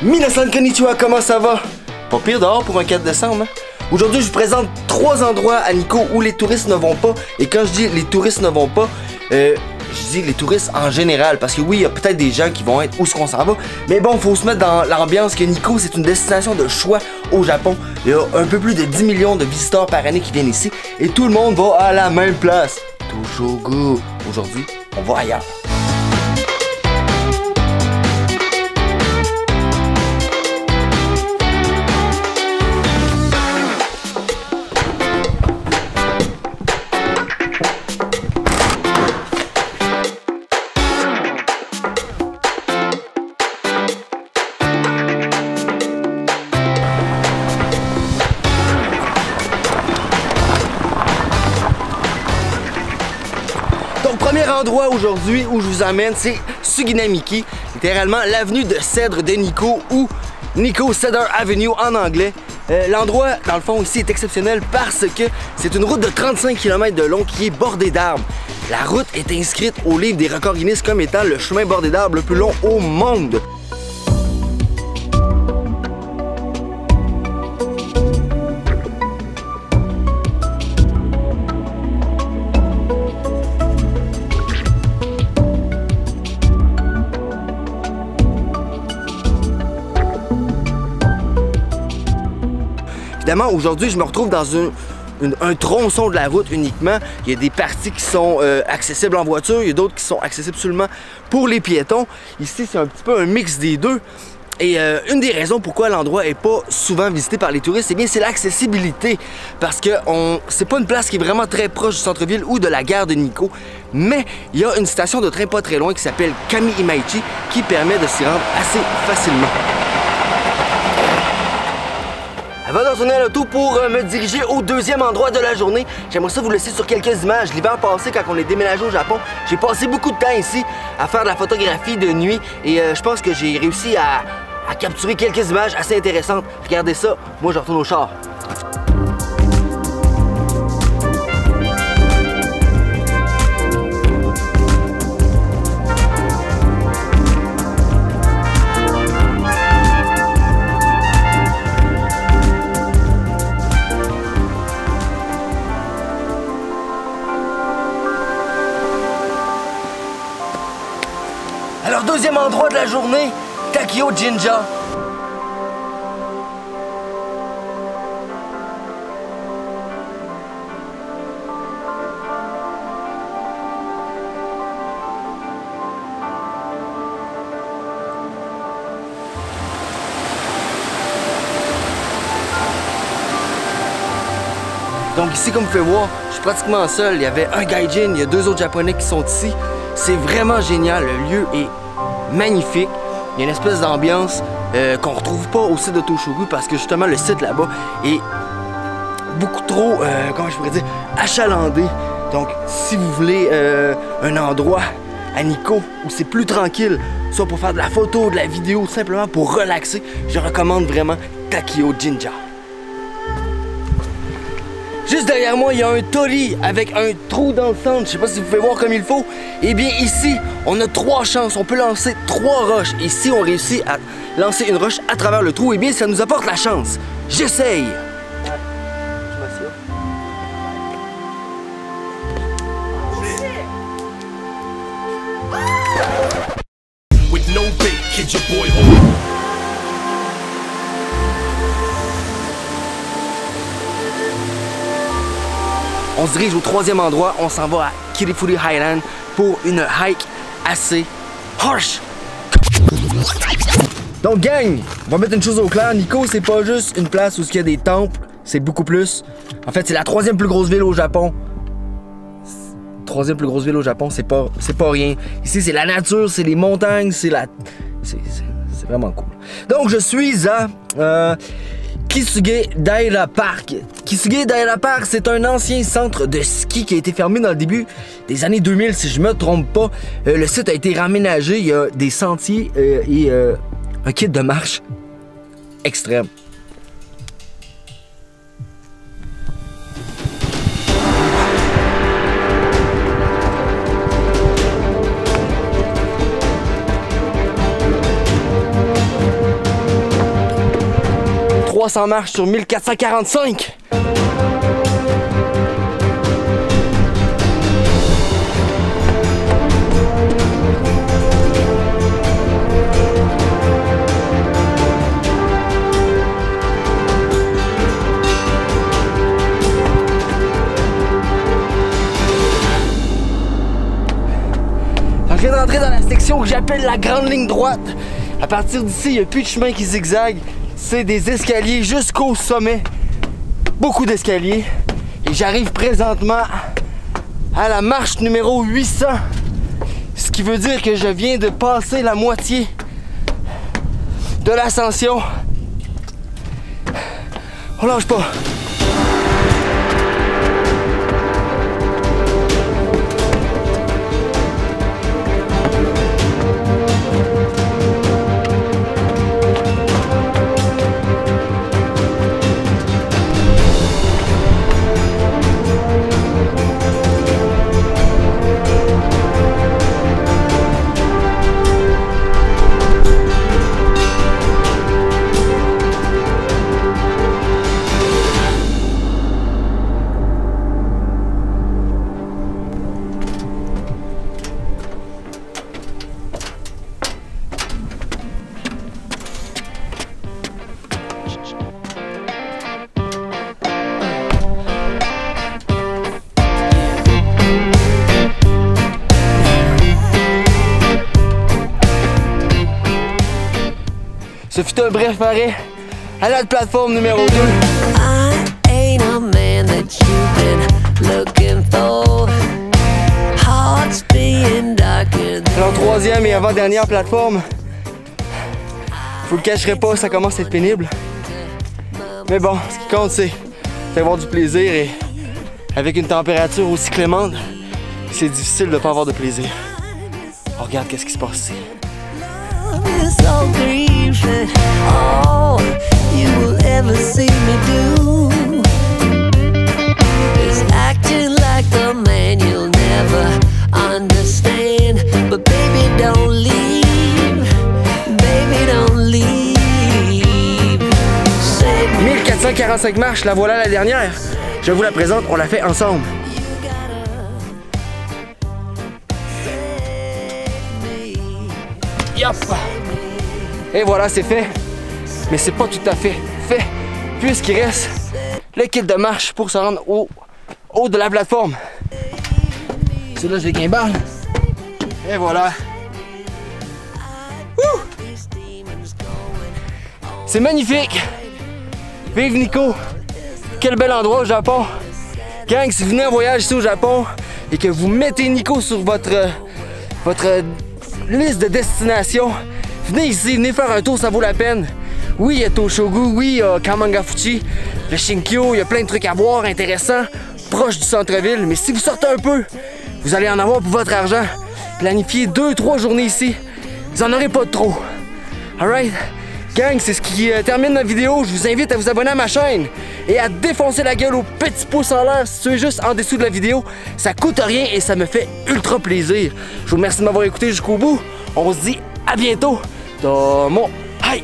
Minasan konnichiwa, comment ça va? Pas pire dehors pour un 4 décembre, hein? Aujourd'hui, je vous présente 3 endroits à Nikko où les touristes ne vont pas. Et quand je dis les touristes ne vont pas, je dis les touristes en général. Parce que oui, il y a peut-être des gens qui vont être où est-ce qu'on s'en va. Mais bon, il faut se mettre dans l'ambiance que Nikko, c'est une destination de choix au Japon. Il y a un peu plus de 10 millions de visiteurs par année qui viennent ici. Et tout le monde va à la même place. Toshogu. Aujourd'hui, on va ailleurs. Donc, premier endroit aujourd'hui où je vous emmène, c'est Suginamiki, littéralement l'avenue de cèdre de Nikko ou Nikko Cedar Avenue en anglais. L'endroit, dans le fond, ici est exceptionnel parce que c'est une route de 35 km de long qui est bordée d'arbres. La route est inscrite au livre des records Guinness comme étant le chemin bordé d'arbres le plus long au monde. Évidemment, aujourd'hui, je me retrouve dans un tronçon de la route uniquement. Il y a des parties qui sont accessibles en voiture, il y a d'autres qui sont accessibles seulement pour les piétons. Ici, c'est un petit peu un mix des deux. Et une des raisons pourquoi l'endroit n'est pas souvent visité par les touristes, eh bien, c'est l'accessibilité. Parce que c'est pas une place qui est vraiment très proche du centre-ville ou de la gare de Nikko. Mais il y a une station de train pas très loin qui s'appelle Kami Imaichi qui permet de s'y rendre assez facilement. Avant de retourner à l'auto pour me diriger au deuxième endroit de la journée, j'aimerais ça vous laisser sur quelques images. L'hiver passé, quand on est déménagé au Japon, j'ai passé beaucoup de temps ici à faire de la photographie de nuit et je pense que j'ai réussi à capturer quelques images assez intéressantes. Regardez ça, moi je retourne au char. Alors, deuxième endroit de la journée, Takio Jinja. Donc ici, comme vous pouvez voir, je suis pratiquement seul. Il y avait un gaijin, il y a 2 autres japonais qui sont ici. C'est vraiment génial, le lieu est magnifique. Il y a une espèce d'ambiance qu'on retrouve pas au site de Toshogu parce que justement le site là-bas est beaucoup trop, comment je pourrais dire, achalandé. Donc si vous voulez un endroit à Nikko où c'est plus tranquille, soit pour faire de la photo, de la vidéo, simplement pour relaxer, je recommande vraiment Takio Jinja. Juste derrière moi, il y a un torii avec un trou dans le centre. Je sais pas si vous pouvez voir comme il faut. Eh bien, ici, on a 3 chances. On peut lancer 3 roches. Et si on réussit à lancer une roche à travers le trou, eh bien, ça nous apporte la chance. J'essaye. On se dirige au 3e endroit, on s'en va à Kirifuri Highland pour une hike assez harsh. Donc gang, on va mettre une chose au clair, Nikko c'est pas juste une place où il y a des temples, c'est beaucoup plus. En fait c'est la 3e plus grosse ville au Japon. 3e plus grosse ville au Japon, c'est pas rien. Ici c'est la nature, c'est les montagnes, c'est vraiment cool. Donc je suis à Kisuge Daira Park. Kisuge Daira Park, c'est un ancien centre de ski qui a été fermé dans le début des années 2000, si je me trompe pas. Le site a été raménagé, il y a des sentiers et un kit de marche extrême. 1300 marches sur 1445. Je viens d'entrer dans la section que j'appelle la grande ligne droite. À partir d'ici, il n'y a plus de chemin qui zigzague. C'est des escaliers jusqu'au sommet. Beaucoup d'escaliers. Et j'arrive présentement à la marche numéro 800. Ce qui veut dire que je viens de passer la moitié de l'ascension. On lâche pas. Ce fut un bref arrêt à la plateforme numéro 2. Alors troisième et avant-dernière plateforme. Je vous le cacherai pas, ça commence à être pénible. Mais bon, ce qui compte c'est d'avoir du plaisir et avec une température aussi clémente, c'est difficile de ne pas avoir de plaisir. Oh, regarde qu'est-ce qui se passe ici. All you will ever see me do is acting like the man you'll never understand. But baby, don't leave. Baby, don't leave. 1445 marches, la voilà la dernière. Je vous la présente, on la fait ensemble. Yop! Et voilà, c'est fait. Mais c'est pas tout à fait fait, puisqu'il reste le kit de marche pour se rendre au haut de la plateforme. C'est là que j'ai gimbal. Et voilà. C'est magnifique. Vive Nico. Quel bel endroit au Japon. Gang, si vous venez en voyage ici au Japon et que vous mettez Nico sur votre liste de destination, venez ici, venez faire un tour, ça vaut la peine. Oui, il y a Toshogu, oui, il y a Kamangafuchi, le Shinkyo, il y a plein de trucs à voir intéressants, proche du centre-ville. Mais si vous sortez un peu, vous allez en avoir pour votre argent. Planifiez 2-3 journées ici, vous en aurez pas de trop. Alright? Gang, c'est ce qui termine la vidéo. Je vous invite à vous abonner à ma chaîne et à défoncer la gueule au petit pouce en l'air si tu es juste en dessous de la vidéo. Ça coûte rien et ça me fait ultra plaisir. Je vous remercie de m'avoir écouté jusqu'au bout. On se dit à bientôt. Tomo, hi!